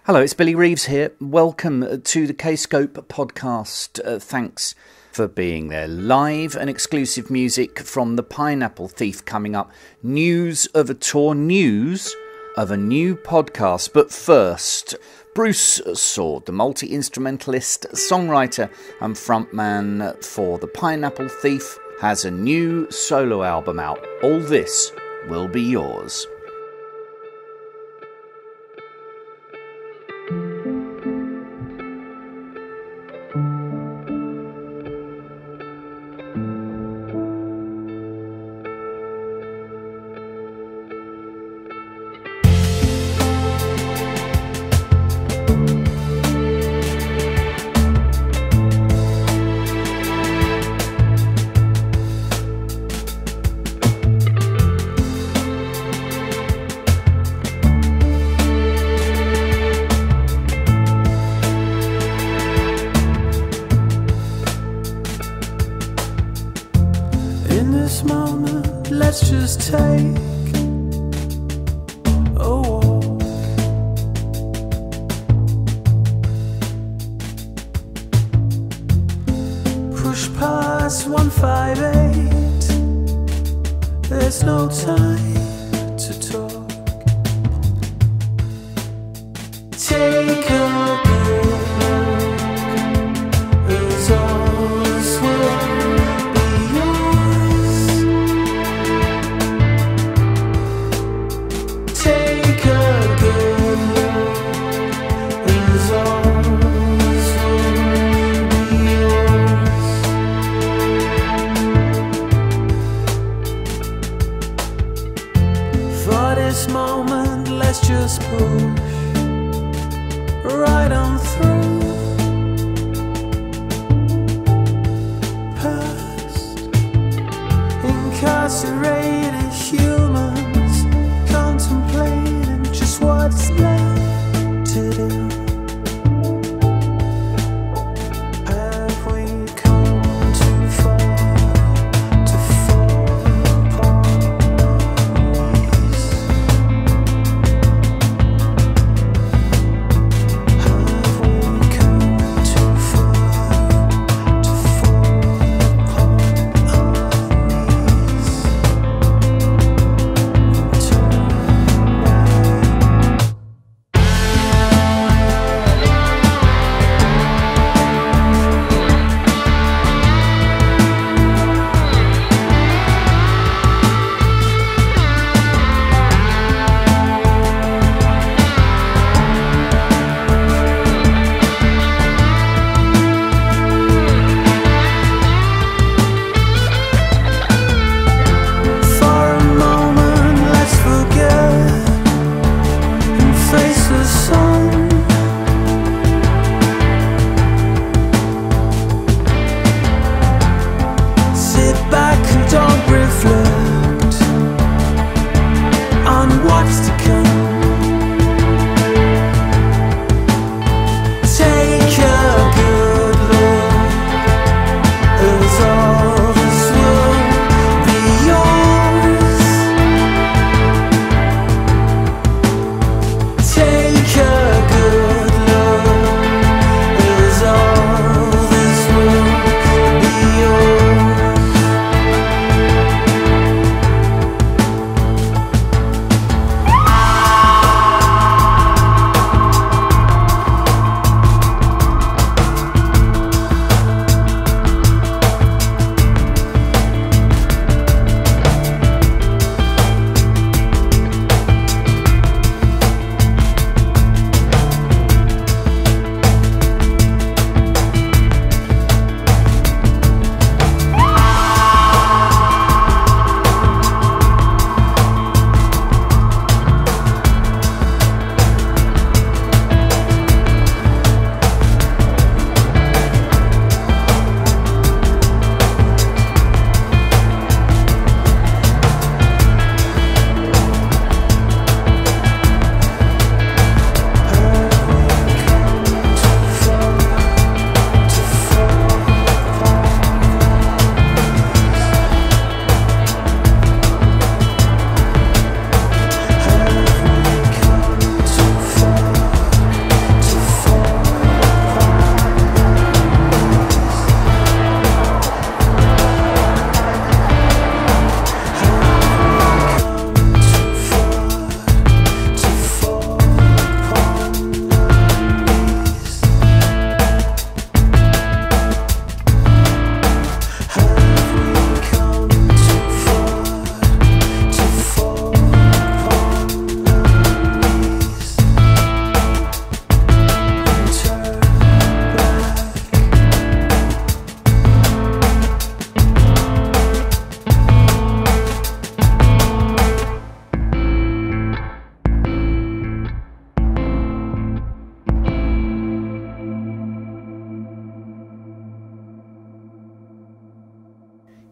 Hello, it's Billy Reeves here. Welcome to the Kscope podcast. Thanks for being there. Live and exclusive music from the Pineapple Thief coming up. News of a tour, news of a new podcast. But first, Bruce Soord, the multi-instrumentalist, songwriter and frontman for the Pineapple Thief, has a new solo album out. All This Will Be Yours. Let's just take a walk. Push past 158. There's no time to talk. Take a good look as all this will be yours. Take a good look as all this will be yours.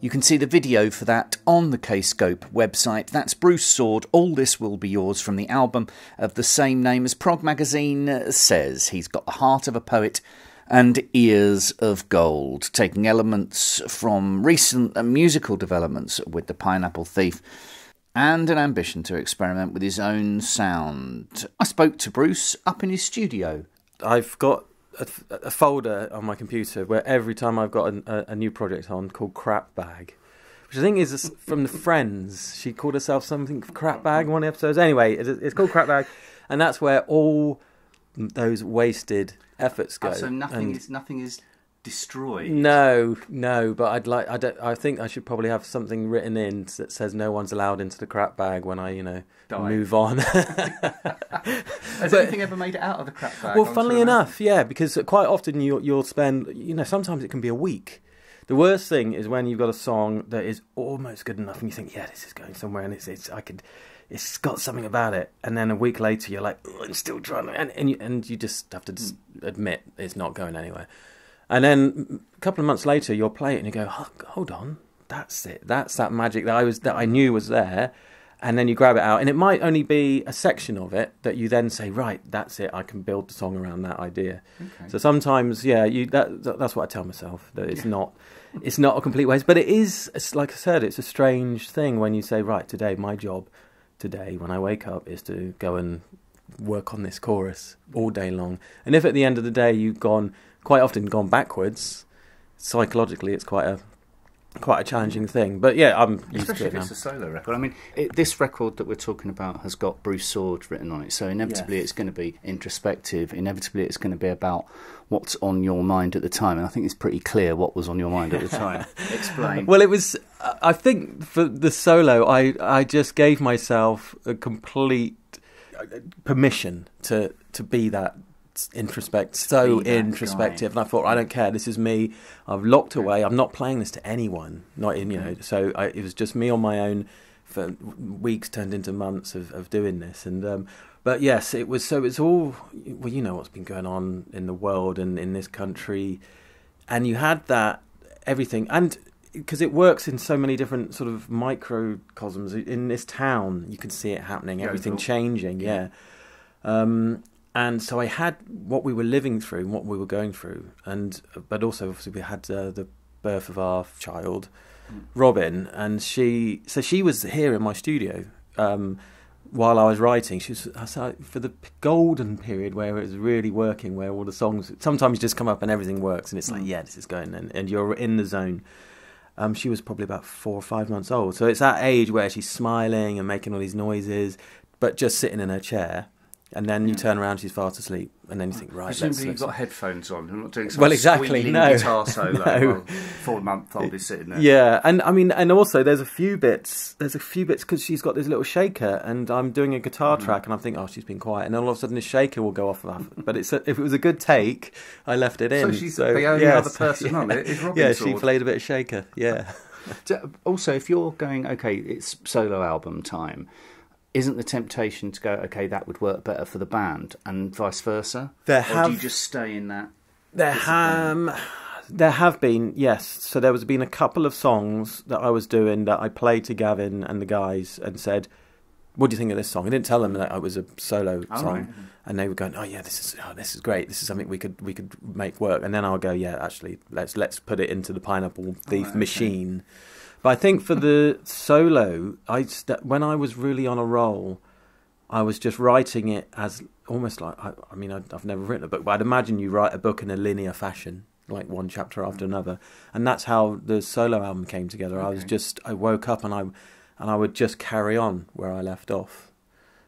You can see the video for that on the Kscope website. That's Bruce Soord, All This Will Be Yours, from the album of the same name. As Prog Magazine says, he's got the heart of a poet and ears of gold, taking elements from recent musical developments with the Pineapple Thief and an ambition to experiment with his own sound. I spoke to Bruce up in his studio. I've got a folder on my computer where every time I've got a new project on called Crap Bag, which I think is from the Friends. She called herself something Crap Bag in one of the episodes. Anyway, it's called Crap Bag, and that's where all those wasted efforts go. So nothing is destroyed. No, but I think I should probably have something written in that says no one's allowed into the crap bag when I, move on. Has anything ever made it out of the crap bag? Well, funnily enough, yeah, because quite often you'll spend, sometimes it can be a week. The worst thing is when you've got a song that is almost good enough and you think, yeah, this is going somewhere, and it's got something about it, and then a week later you're like, oh, I'm still trying, and you just have to admit it's not going anywhere. And then a couple of months later, you'll play it and you go, oh, hold on, that's it. That's that magic that I knew was there. And then you grab it out, and it might only be a section of it that you then say, right, that's it. I can build the song around that idea. Okay. So sometimes, that's what I tell myself, that it's not a complete waste. But it is, like I said, it's a strange thing when you say, right, today my job today when I wake up is to go and work on this chorus all day long. And if at the end of the day you've quite often gone backwards, psychologically it's quite a challenging thing. But yeah, I'm used to it now. Especially if it's a solo record. I mean, this record that we're talking about has got Bruce Soord written on it, so inevitably it's going to be introspective. Inevitably it's going to be about what's on your mind at the time, and I think it's pretty clear what was on your mind at the time. Explain. Well, it was, I think for the solo, I just gave myself a complete permission to be that introspective, and I thought, I don't care, this is me, I've locked away, I'm not playing this to anyone, so it was just me on my own for weeks turned into months of doing this. And but yes, it was all, well, you know what's been going on in the world and in this country, and you had that everything, and because it works in so many different sort of microcosms in this town, you can see it happening, everything changing, and so I had what we were living through and what we were going through, but also obviously we had the birth of our child, Robin, and she was here in my studio while I was writing. She was for the golden period where it was really working, where all the songs sometimes just come up and everything works, and it's like, yeah, this is going, and you're in the zone. She was probably about 4 or 5 months old, so it's that age where she's smiling and making all these noises, but just sitting in her chair. And then you turn around, she's fast asleep, and then you think, right, presumably you've got headphones on. I'm not doing some squealing guitar solo. 4-month-old is sitting there. Yeah, and I mean, and also there's a few bits because she's got this little shaker, and I'm doing a guitar track, and I'm thinking, oh, she's been quiet, and then all of a sudden the shaker will go off. But if it was a good take, I left it in. So she's the only other person on it is Robin. Yeah, she played a bit of shaker. Yeah. Also, if you're going, okay, it's solo album time, isn't the temptation to go, okay, that would work better for the band, and vice versa? Or do you just stay in that? There have been, yes. So there has been a couple of songs that I was doing that I played to Gavin and the guys and said, what do you think of this song? I didn't tell them that it was a solo song. Right. And they were going, oh yeah, this is great. This is something we could make work. And then I'll go, yeah, actually, let's put it into the Pineapple Thief machine. But I think for the solo, when I was really on a roll, I was just writing it as almost like, I've never written a book, but I'd imagine you write a book in a linear fashion, like one chapter after another. And that's how the solo album came together. Okay. I woke up and I would just carry on where I left off.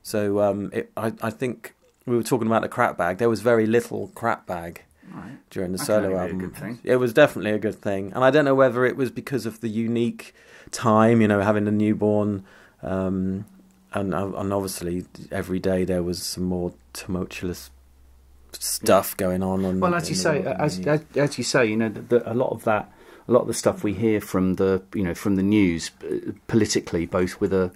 So I think we were talking about the crap bag. There was very little crap bag. Right. During the solo album. It was definitely a good thing, and I don't know whether it was because of the unique time, having a newborn, and obviously every day there was some more tumultuous stuff going on. Well, as you say, a lot of the stuff we hear from the news politically, both with a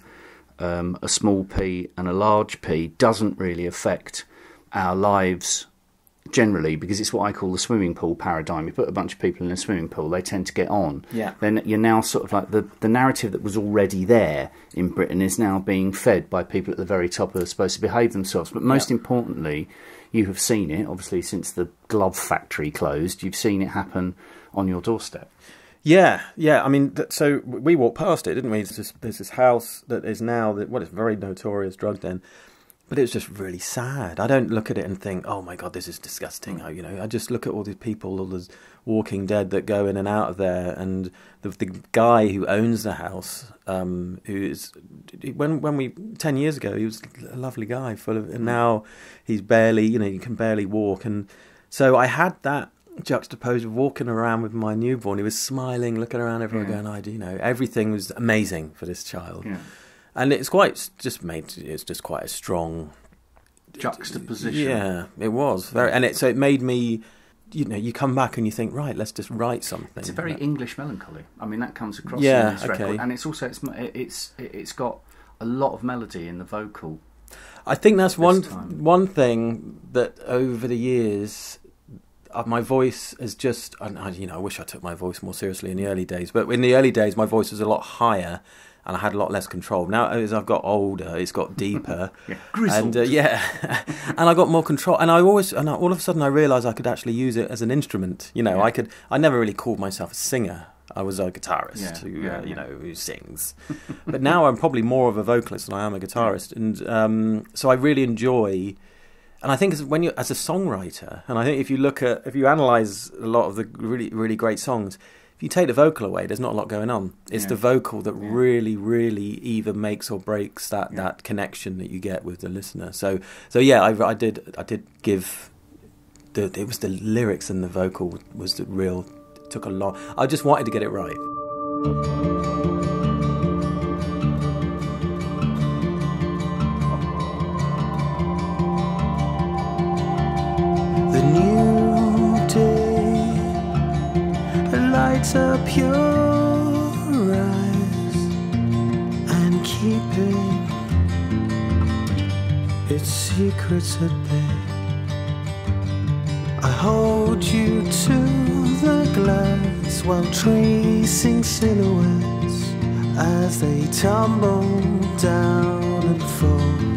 small p and a large p, doesn't really affect our lives generally, because it's what I call the swimming pool paradigm. You put a bunch of people in a swimming pool, they tend to get on. Yeah. Then you're now sort of like the narrative that was already there in Britain is now being fed by people at the very top who are supposed to behave themselves. But most importantly, you have seen it, obviously, since the glove factory closed. You've seen it happen on your doorstep. Yeah. I mean, so we walked past it, didn't we? There's this house that is now, it's a very notorious drug den. But it was just really sad. I don't look at it and think, oh my God, this is disgusting. I just look at all these people, all those walking dead that go in and out of there. And the guy who owns the house, who is, when we, 10 years ago, he was a lovely guy, and now he's barely, you can barely walk. And so I had that juxtaposed with walking around with my newborn. He was smiling, looking around everywhere going, everything was amazing for this child. Yeah. And it's just quite a strong juxtaposition. Yeah, it was very, and so it made me, you come back and you think, right, let's just write something. It's a very English melancholy. I mean, that comes across in this record, and it's also it's got a lot of melody in the vocal. I think that's one thing that over the years, my voice has just, I wish I took my voice more seriously in the early days, but in the early days, my voice was a lot higher. And I had a lot less control. Now, as I've got older, it's got deeper, grizzled. And and I got more control. And all of a sudden, I realised I could actually use it as an instrument. I never really called myself a singer. I was a guitarist who sings. But now I'm probably more of a vocalist than I am a guitarist, and so I really enjoy. And I think when you, as a songwriter, and I think if you analyse a lot of the really, really great songs. You take the vocal away, there's not a lot going on. It's the vocal that really, really either makes or breaks that connection that you get with the listener. So I did give it was the lyrics and the vocal was the real, took a lot. I just wanted to get it right. The new day lights up your eyes and keeping its secrets at bay. I hold you to the glass while tracing silhouettes as they tumble down and fold.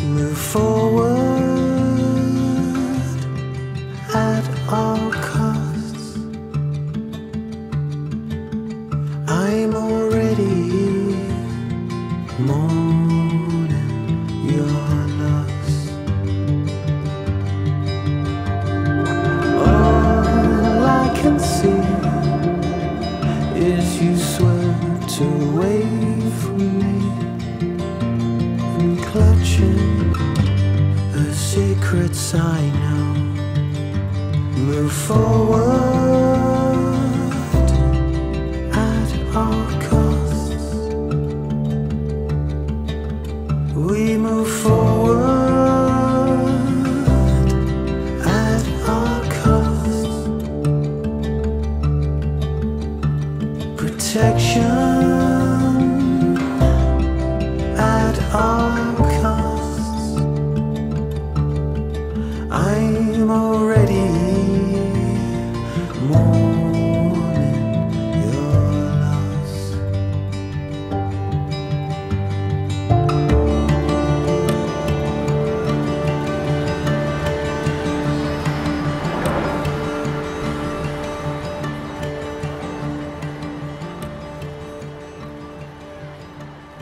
Move forward at all costs. I'm already mourning your loss. All I can see is you swept away from me and clutching the secrets I know. Move forward at all costs. We move forward at all costs. Protection at all costs. I'm already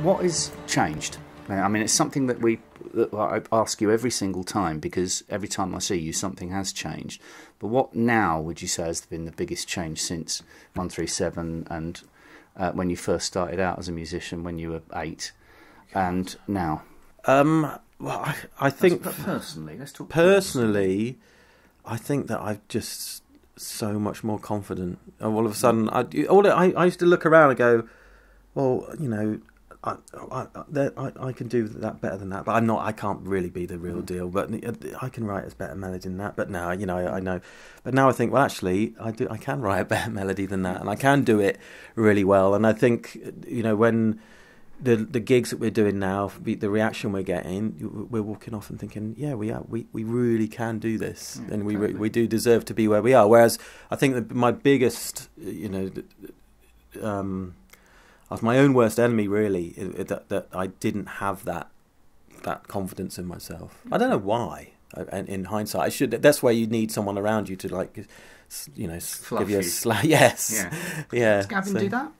What has changed? I mean, it's something that I ask you every single time, because every time I see you, something has changed. But what now would you say has been the biggest change since 137 and when you first started out as a musician when you were 8, and now? Well, I think personally, let's talk personally. I think that I'm just so much more confident. All of a sudden, I used to look around and go, well, I can do that better than that, but I'm not. I can't really be the real deal. But I can write a better melody than that. But now, I know. But now I think, well, actually, I can write a better melody than that, and I can do it really well. And I think, when the gigs that we're doing now, the reaction we're getting, we're walking off and thinking, yeah, we really can do this, and we do deserve to be where we are. Whereas I think that my biggest, I was my own worst enemy, really, that I didn't have that confidence in myself. I don't know why. In hindsight, I should. That's where you need someone around you to, like, give you a slap. Yes, yeah. Does Gavin do that?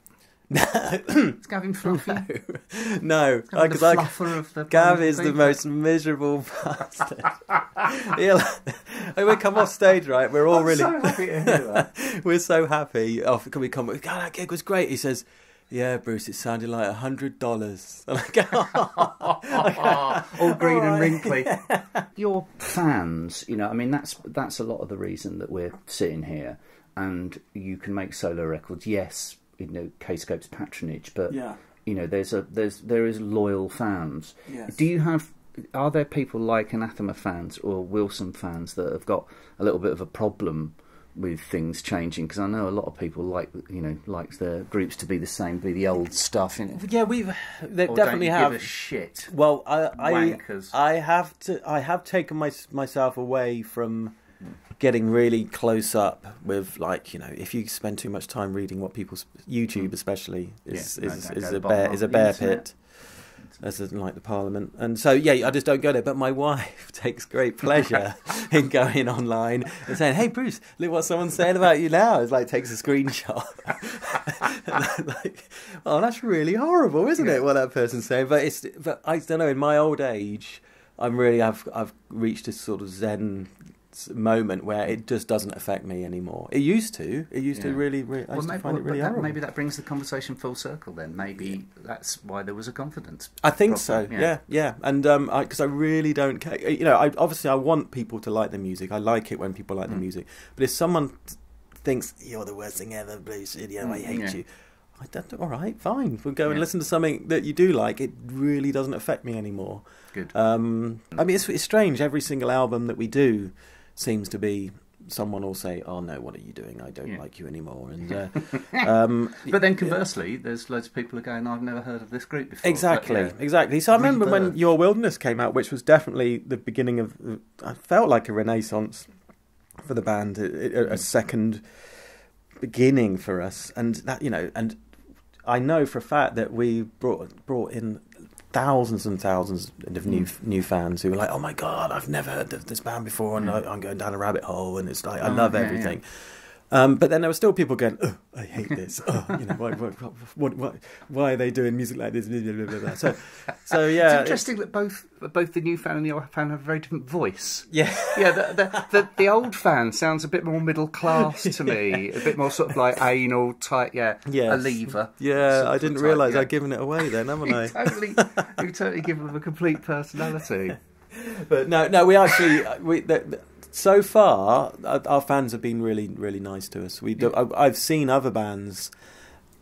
No. Is Gavin fluffy? No, because Gav is the most miserable bastard. We come off stage, right? We're all really so happy to hear that. We're so happy. Can we come? God, that gig was great. He says, "Yeah, Bruce, it sounded like $100." And I go, all green and wrinkly. Your fans, I mean, that's a lot of the reason that we're sitting here, and you can make solo records. Yes. Kscope's patronage, but there is loyal fans. Yes. Are there people like Anathema fans or Wilson fans that have got a little bit of a problem with things changing? Because I know a lot of people likes their groups to be the same, be the old stuff. Yeah, they definitely have. Give a shit. Well, I have taken myself away from getting really close up with, like, if you spend too much time reading what people's YouTube especially is a bear pit, as in, like, the Parliament, and so I just don't go there. But my wife takes great pleasure in going online and saying, "Hey Bruce, look what someone's saying about you now." It's like, takes a screenshot. And like, oh, that's really horrible, isn't it? What that person's saying. But I don't know. In my old age, I've reached this sort of Zen moment where it just doesn't affect me anymore. It used to really I used to find it really horrible. Maybe that brings the conversation full circle then. Maybe that's why there was a confidence I think problem. Yeah. And because I really don't care, I want people to like the music. I like it when people like the music, but if someone thinks you're the worst thing ever, Bruce, I hate you, I don't. All right, fine, we'll go and listen to something that you do like. It really doesn't affect me anymore. Good. I mean, it's strange. Every single album that we do seems to be, someone will say, "Oh no, what are you doing? I don't like you anymore." And but then conversely, there's loads of people who are going, "I've never heard of this group before." Exactly. So I remember when Your Wilderness came out, which was definitely the beginning of, I felt like a renaissance for the band, a second beginning for us, and that, and I know for a fact that we brought in thousands and thousands of new fans who were like, "Oh my God, I've never heard of this band before, and I'm going down a rabbit hole, and it's like I love everything." But then there were still people going, "Oh, I hate this. Oh, why are they doing music like this?" Blah, blah, blah, blah. So yeah, it's interesting that both the new fan and the old fan have a very different voice. Yeah. The old fan sounds a bit more middle class to me, a bit more sort of like anal type. A lever. Yeah, I didn't realise I'd given it away then, haven't I? You totally give them a complete personality. But no, we actually so far, our fans have been really, really nice to us. I've seen other bands.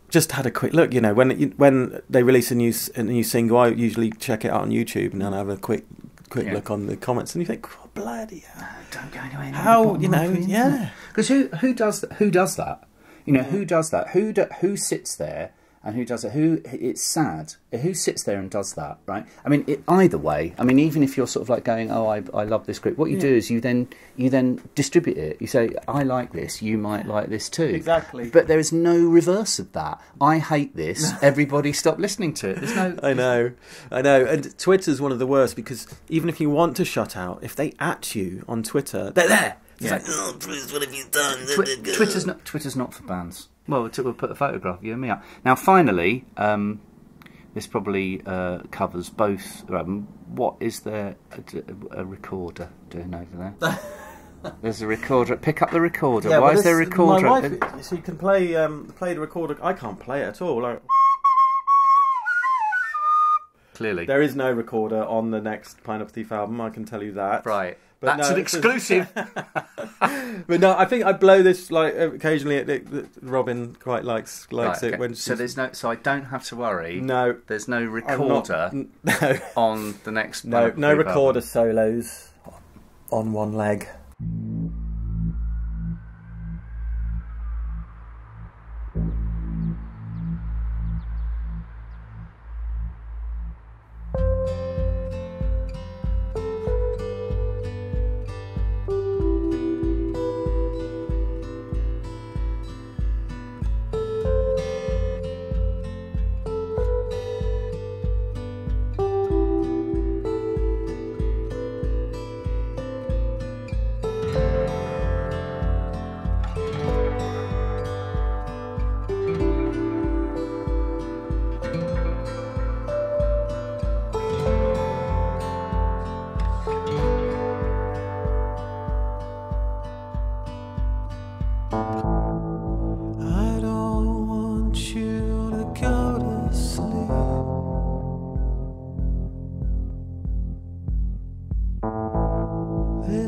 Just had a quick look, when they release a new single, I usually check it out on YouTube and then have a quick look on the comments, and you think, oh, bloody hell! Don't go anywhere. How Because who does that? Who does that? Who does that? Who sits there? And who does it? It's sad. Who sits there and does that, right? I mean, either way. I mean, even if you're sort of like going, "Oh, I love this group," what you do is you then distribute it. You say, "I like this. You might like this too." Exactly. But there is no reverse of that. I hate this. Everybody stop listening to it. There's no. I know. And Twitter's one of the worst, because even if you want to shut out, if they at you on Twitter, they're there. It's like, "Oh, Bruce, what have you done?" Twitter's not for bands. Well, we'll put a photograph of you and me up. Now, finally, this probably covers both. What is there a recorder doing over there? There's a recorder. Pick up the recorder. Why is there a recorder? My wife, so you can play the recorder. I can't play it at all. Like, clearly, there is no recorder on the next Pineapple Thief album. I can tell you that. Right. But that's an exclusive. But no, I think I blow this like occasionally. Robin quite likes it when. So I don't have to worry. No, there's no recorder. On the next. No recorder solos on one leg.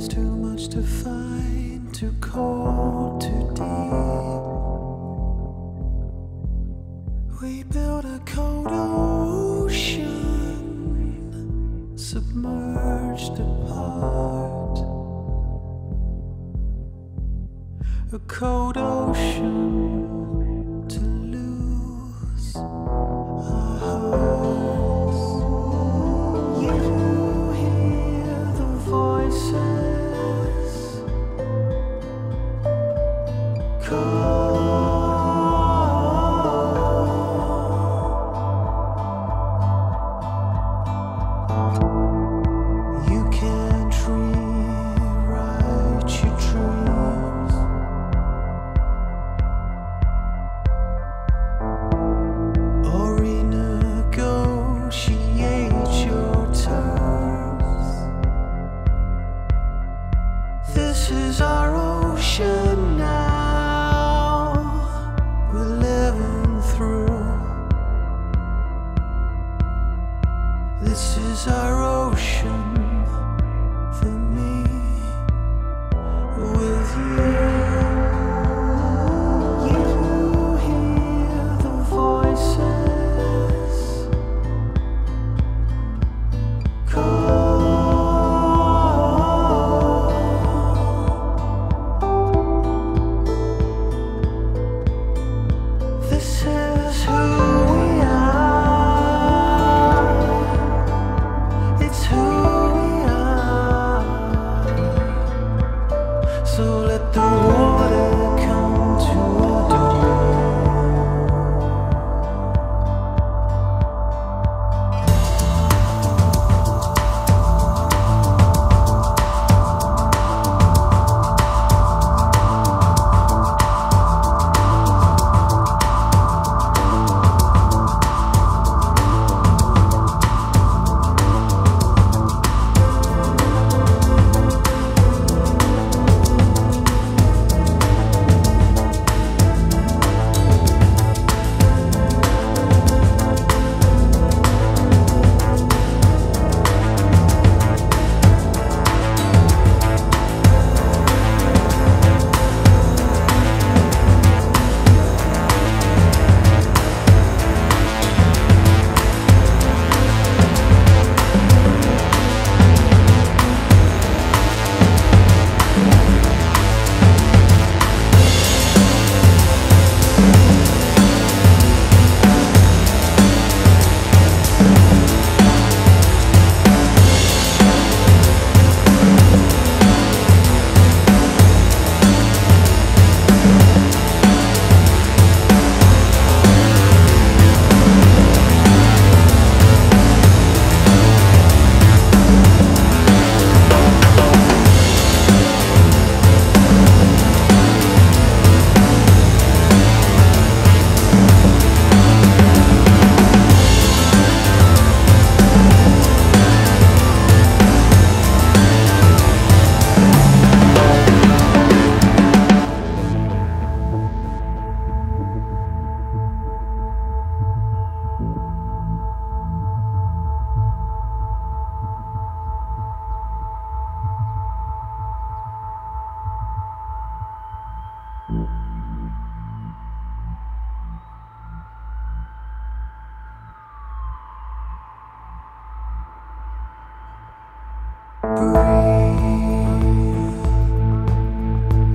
There's too much to find, too cold, too deep. We built a cold ocean, submerged apart. A cold ocean to lose our hearts. You hear the voices call. You can't rewrite your dreams. Or renegotiate your terms. This is our ocean now, we're living through. This is our ocean for me, with you. You hear the voices call. This is who we are. It's who we are. So let the water come to our door.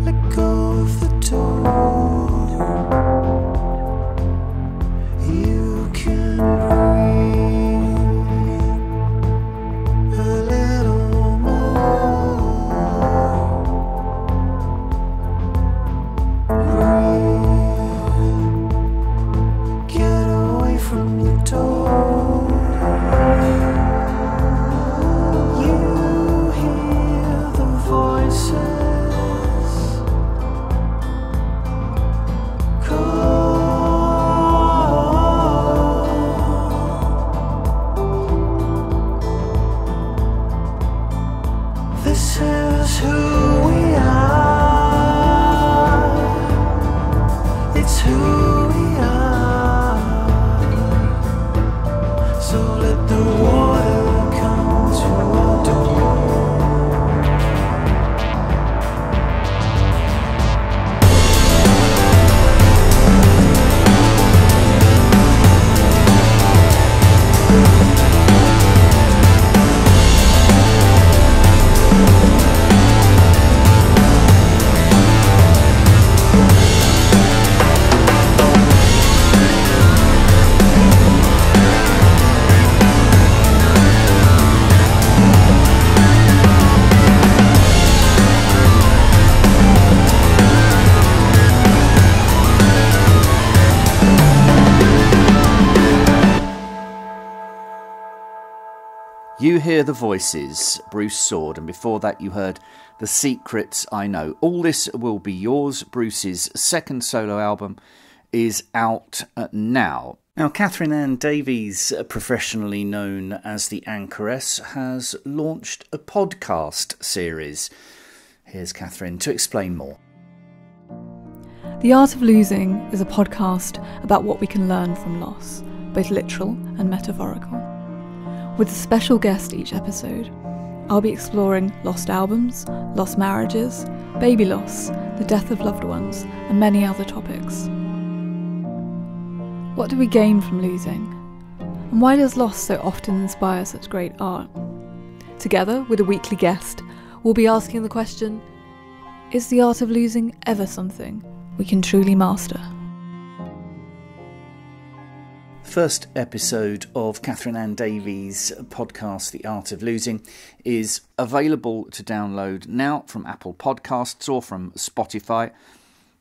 Let go of the door. You can breathe a little more. Breathe. Get away from the door. You hear the voices call. This is who we are. It's who we are. So let the water come to our door. You hear the voices, Bruce Soord, and before that you heard The Secrets I Know. All This Will Be Yours, Bruce's second solo album, is out now. Now, Catherine Anne Davies, professionally known as the Anchoress, has launched a podcast series. Here's Catherine to explain more. The Art of Losing is a podcast about what we can learn from loss, both literal and metaphorical. With a special guest each episode, I'll be exploring lost albums, lost marriages, baby loss, the death of loved ones, and many other topics. What do we gain from losing? And why does loss so often inspire such great art? Together with a weekly guest, we'll be asking the question, is the art of losing ever something we can truly master? First episode of Catherine Anne Davies' podcast, The Art of Losing, is available to download now from Apple Podcasts or from Spotify,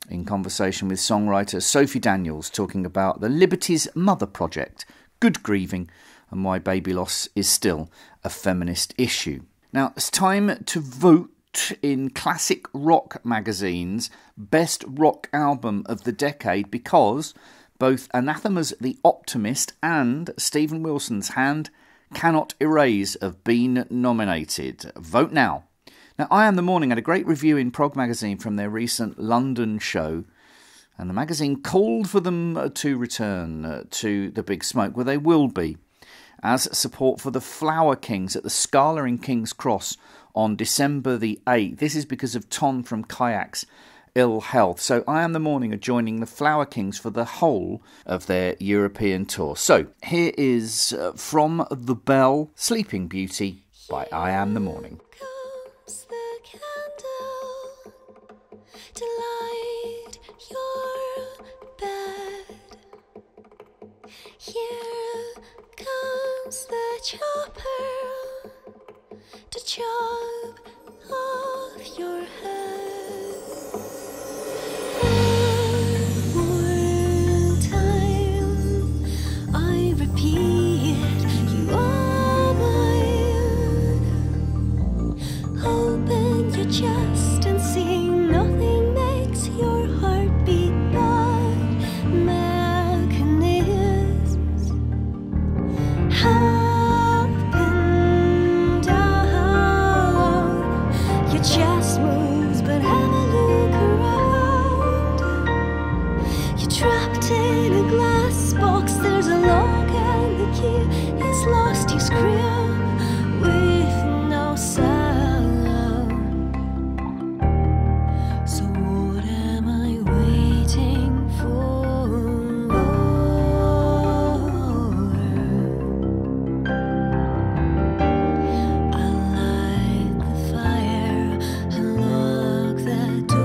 in conversation with songwriter Sophie Daniels, talking about the Liberty's Mother Project, good grieving, and why baby loss is still a feminist issue. Now, it's time to vote in Classic Rock magazine's Best Rock Album of the Decade, because both Anathema's The Optimist and Stephen Wilson's Hand Cannot Erase have been nominated. Vote now. Now, Iamthemorning had a great review in Prog magazine from their recent London show, and the magazine called for them to return to the Big Smoke, where they will be, as support for the Flower Kings at the Scala in King's Cross on December the 8th. This is because of Ton from Kayak's ill health. So Iamthemorning are joining the Flower Kings for the whole of their European tour. So here is From the Bell, Sleeping Beauty by Iamthemorning. Comes the candle to light your bed. Here comes the chopper to chop off your head. One more time, I repeat, you are mine. Open your chest and see nothing makes your heart beat but mechanisms. Up and down, your chest moves, but have a look around. You're trapped in a glass box, there's a lock and the key is lost. You scream with no sound. So what am I waiting for? I light the fire and lock the door.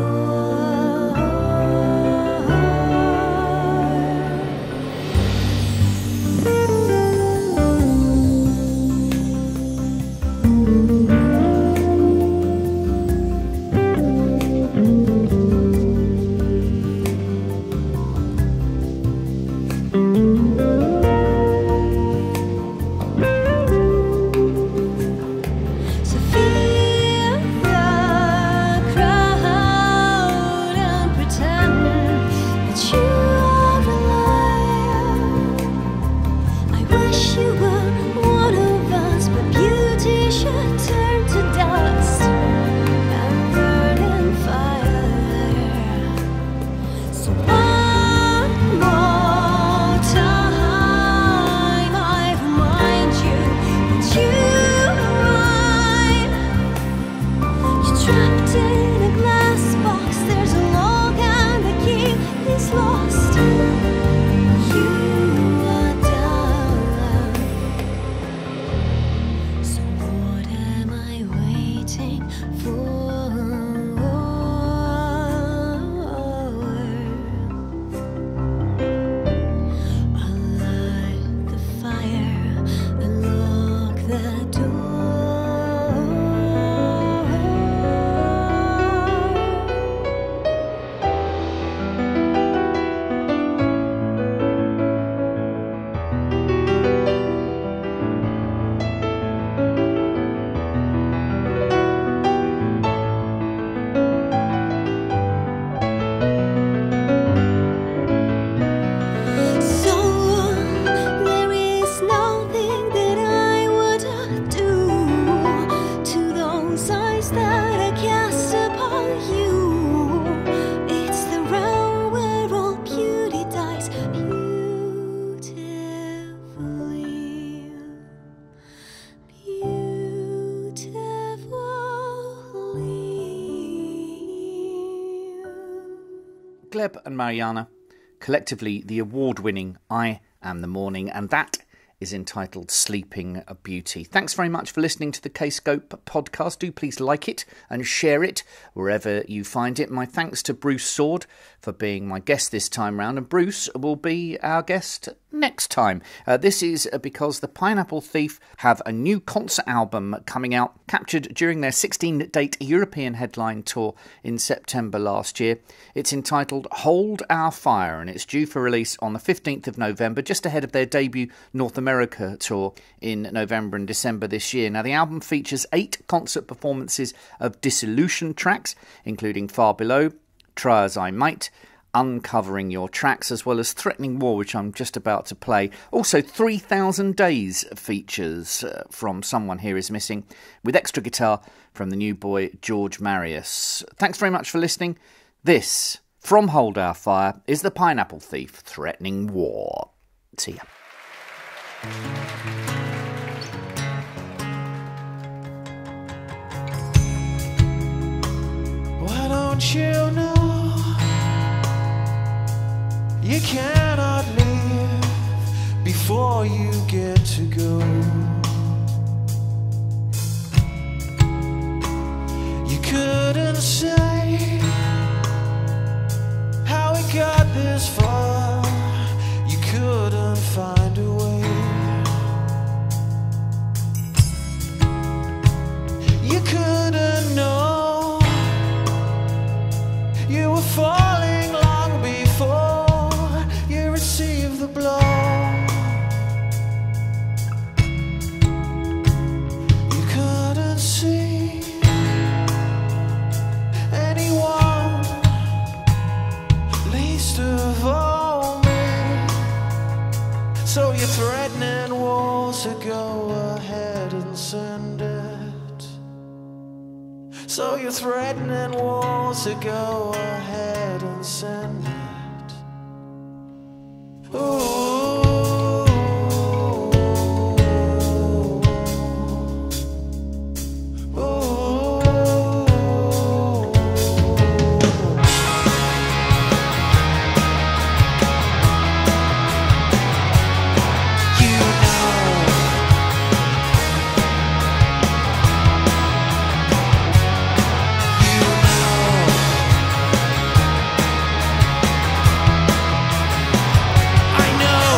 So feel the crowd and pretend that you are alive. I wish you were one of us, but beauty should Gleb and Mariana, collectively the award-winning Iamthemorning, and that is entitled Sleeping Beauty. Thanks very much for listening to the Kscope podcast. Do please like it and share it wherever you find it. My thanks to Bruce Soord for being my guest this time round, and Bruce will be our guest next time. This is because the Pineapple Thief have a new concert album coming out, captured during their 16-date European headline tour in September last year. It's entitled Hold Our Fire, and it's due for release on the 15th of November, just ahead of their debut North America tour in November and December this year. Now, the album features 8 concert performances of Dissolution tracks, including Far Below, Try As I Might, Uncovering Your Tracks, as well as Threatening War, which I'm just about to play. Also, 3,000 Days features from Someone Here Is Missing, with extra guitar from the new boy George Marius. Thanks very much for listening. This, from Hold Our Fire, is the Pineapple Thief, Threatening War. See ya. Why don't you know you cannot live before you get to go? You couldn't say how we got this far. You couldn't find a way. You couldn't know you were falling long before you received the blow. You couldn't see anyone, least of all me. So you're threatening walls, so go ahead and send it. So you're threatening walls, so go ahead and send it. Ooh. I know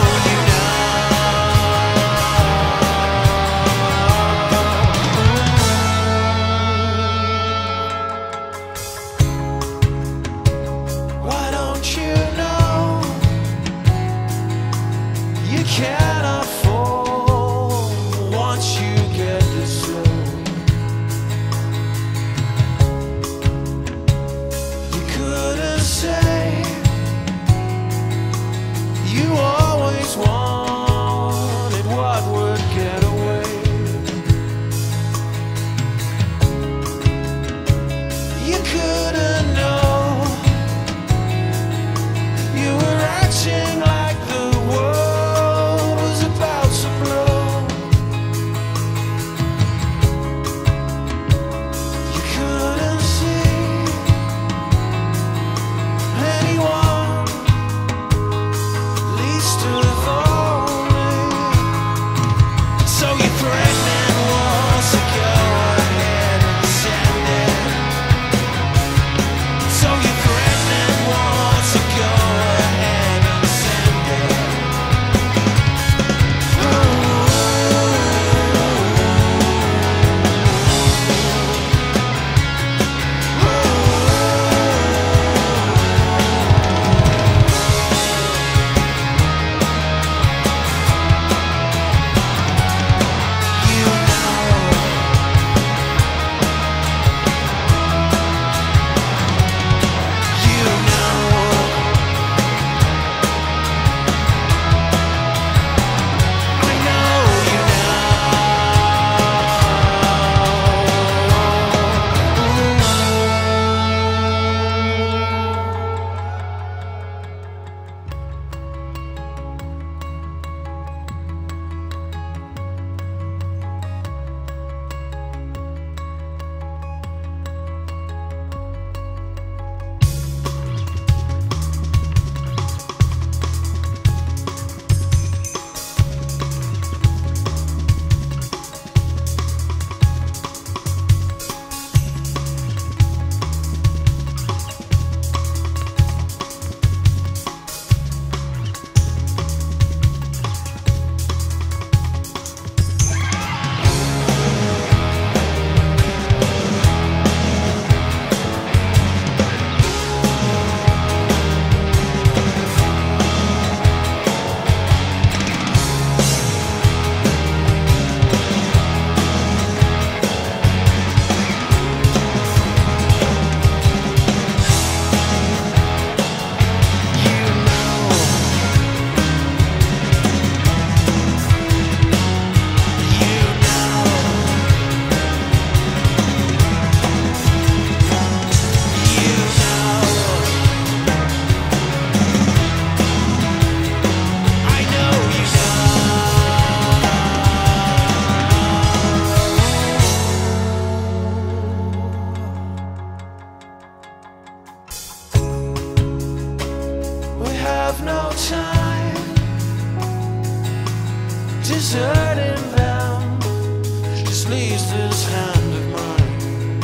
please this hand of mine.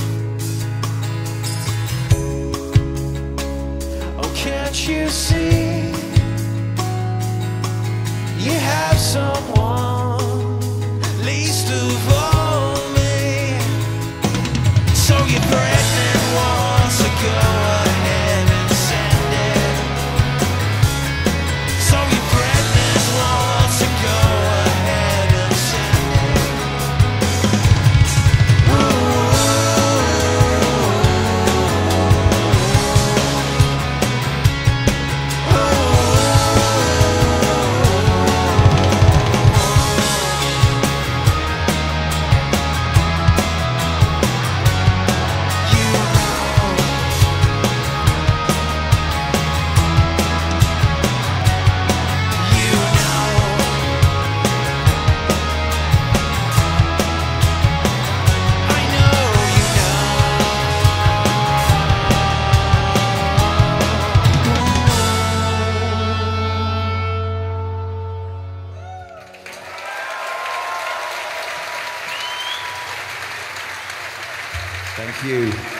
Oh, can't you see? You have someone, least of all me. So you're pregnant, want to go ahead and send it. So you're pregnant, want to go ahead and send it. Thank you.